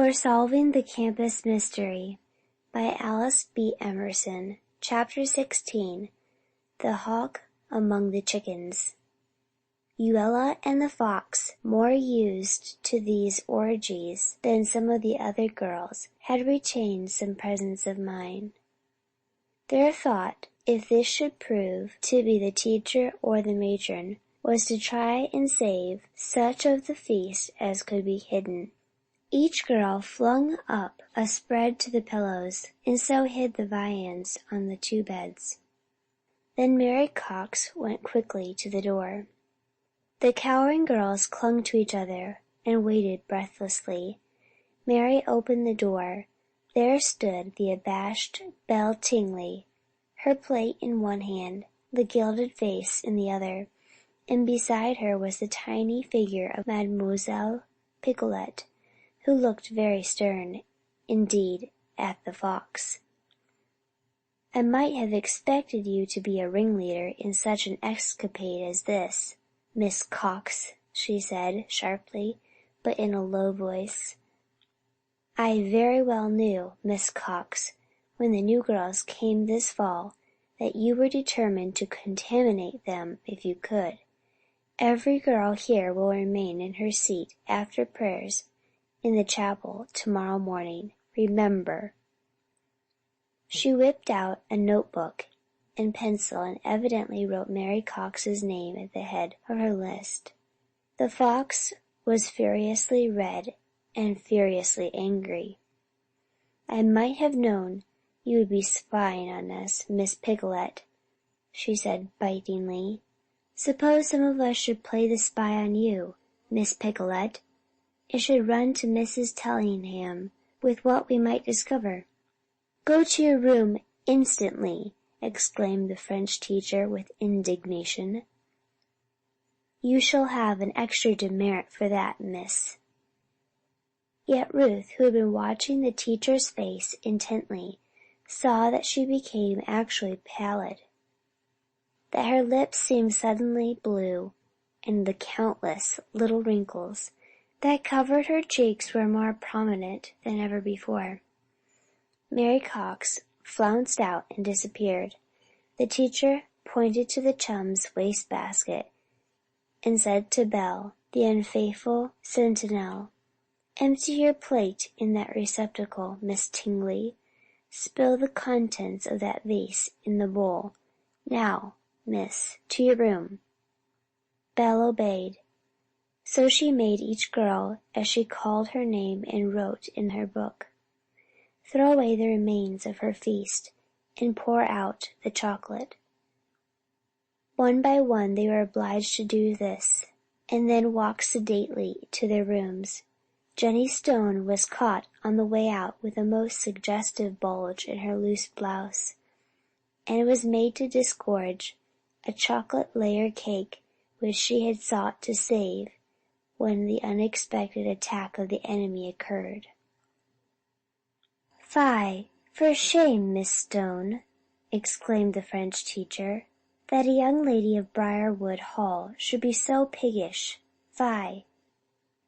or Solving the Campus Mystery by Alice B. Emerson. Chapter 16. The Hawk Among the Chickens. Eula and the fox, more used to these orgies than some of the other girls, had retained some presence of mind. Their thought, if this should prove to be the teacher or the matron, was to try and save such of the feast as could be hidden. Each girl flung up a spread to the pillows, and so hid the viands on the two beds. Then Mary Cox went quickly to the door. The cowering girls clung to each other and waited breathlessly. Mary opened the door. There stood the abashed Belle Tingley, her plate in one hand, the gilded vase in the other, and beside her was the tiny figure of Mademoiselle Picolet, who looked very stern indeed at the fox. "I might have expected you to be a ringleader in such an escapade as this, Miss Cox," she said sharply, but in a low voice. "I very well knew, Miss Cox, when the new girls came this fall, that you were determined to contaminate them if you could. Every girl here will remain in her seat after prayers in the chapel tomorrow morning. Remember." She whipped out a notebook and pencil and evidently wrote Mary Cox's name at the head of her list. The fox was furiously red and furiously angry. "I might have known you would be spying on us, Miss Picolet," she said bitingly. "Suppose some of us should play the spy on you, Miss Picolet, and should run to Mrs. Tellingham with what we might discover?" "Go to your room instantly!" exclaimed the French teacher with indignation. "You shall have an extra demerit for that, miss." Yet Ruth, who had been watching the teacher's face intently, saw that she became actually pallid, that her lips seemed suddenly blue, and the countless little wrinkles that covered her cheeks were more prominent than ever before. Mary Cox flounced out and disappeared. The teacher pointed to the chum's wastebasket and said to Belle, the unfaithful sentinel, "Empty your plate in that receptacle, Miss Tingley. Spill the contents of that vase in the bowl. Now, miss, to your room." Belle obeyed. So she made each girl as she called her name and wrote in her book. Throw away the remains of her feast and pour out the chocolate. One by one they were obliged to do this, and then walk sedately to their rooms. Jenny Stone was caught on the way out with a most suggestive bulge in her loose blouse, and was made to disgorge a chocolate layer cake which she had sought to save when the unexpected attack of the enemy occurred. "Fie, for shame, Miss Stone!" exclaimed the French teacher. "That a young lady of Briarwood Hall should be so piggish. Fie!"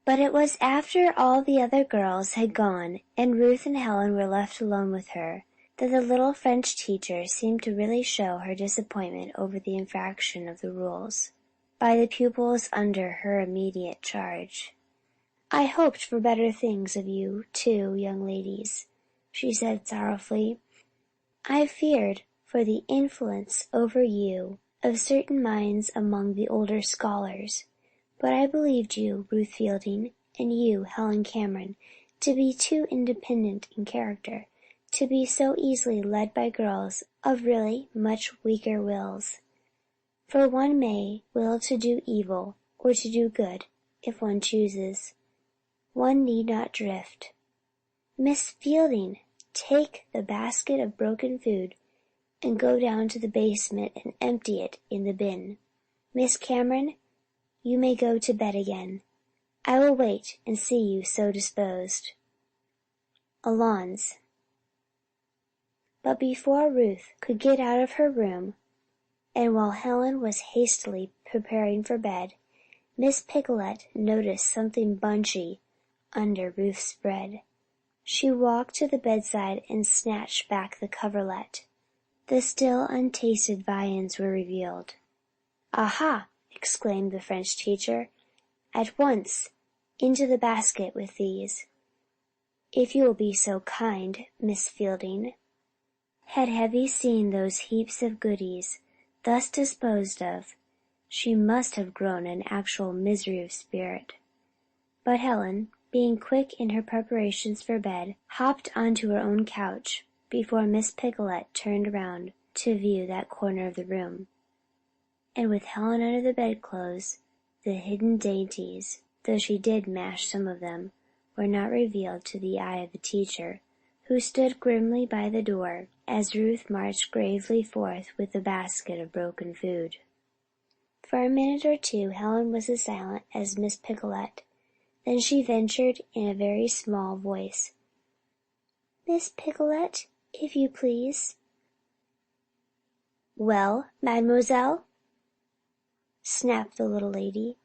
But it was after all the other girls had gone, and Ruth and Helen were left alone with her, that the little French teacher seemed to really show her disappointment over the infraction of the rules by the pupils under her immediate charge. "I hoped for better things of you two young ladies," she said sorrowfully. "I feared for the influence over you of certain minds among the older scholars. But I believed you, Ruth Fielding, and you, Helen Cameron, to be too independent in character, to be so easily led by girls of really much weaker wills. For one may will to do evil or to do good, if one chooses. One need not drift. Miss Fielding, take the basket of broken food and go down to the basement and empty it in the bin. Miss Cameron, you may go to bed again. I will wait and see you so disposed. Allons." But before Ruth could get out of her room, and while Helen was hastily preparing for bed, Miss Picolet noticed something bunchy under Ruth's spread. She walked to the bedside and snatched back the coverlet. The still untasted viands were revealed. "Aha!" exclaimed the French teacher. "At once! Into the basket with these, if you will be so kind, Miss Fielding." Had Heavy seen those heaps of goodies thus disposed of, she must have grown in actual misery of spirit. But Helen, being quick in her preparations for bed, hopped onto her own couch before Miss Picolet turned around to view that corner of the room. And with Helen under the bedclothes, the hidden dainties, though she did mash some of them, were not revealed to the eye of the teacher, who stood grimly by the door as Ruth marched gravely forth with the basket of broken food. For a minute or two Helen was as silent as Miss Picolet. Then she ventured in a very small voice, "Miss Picolet, if you please." "Well, mademoiselle?" snapped the little lady.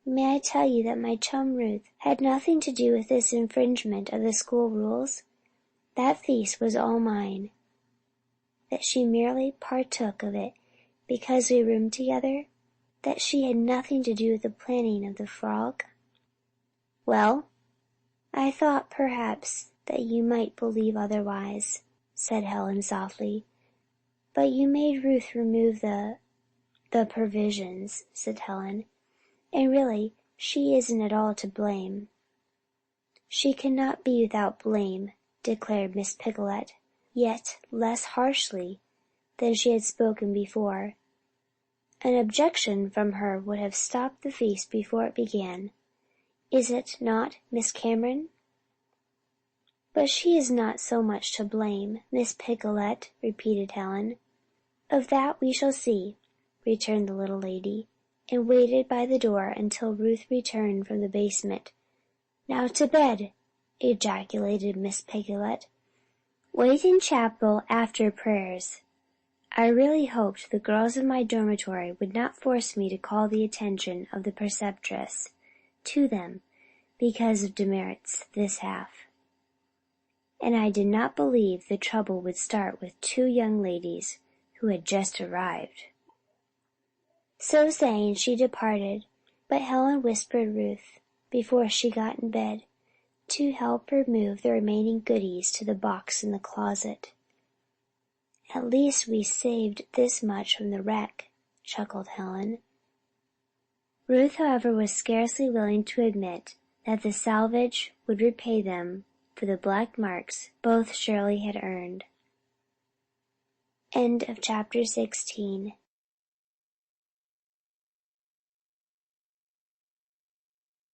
"May I tell you that my chum Ruth had nothing to do with this infringement of the school rules? That feast was all mine. That she merely partook of it because we roomed together? That she had nothing to do with the planning of the frolic?" "Well?" "I thought, perhaps, that you might believe otherwise," said Helen softly. "But you made Ruth remove the provisions," said Helen, "and really she isn't at all to blame." "She cannot be without blame," declared Miss Picolet, yet less harshly than she had spoken before. "An objection from her would have stopped the feast before it began. Is it not, Miss Cameron?" "But she is not so much to blame, Miss Picolet," repeated Helen. "Of that we shall see," returned the little lady, and waited by the door until Ruth returned from the basement. "Now to bed!" ejaculated Miss Picolet. "Wait in chapel after prayers." I really hoped the girls of my dormitory would not force me to call the attention of the preceptress to them because of demerits this half. And I did not believe the trouble would start with two young ladies who had just arrived. So saying, she departed, but Helen whispered Ruth, before she got in bed, to help her move the remaining goodies to the box in the closet. "At least we saved this much from the wreck," chuckled Helen. Ruth, however, was scarcely willing to admit that the salvage would repay them for the black marks both surely had earned. End of chapter 16.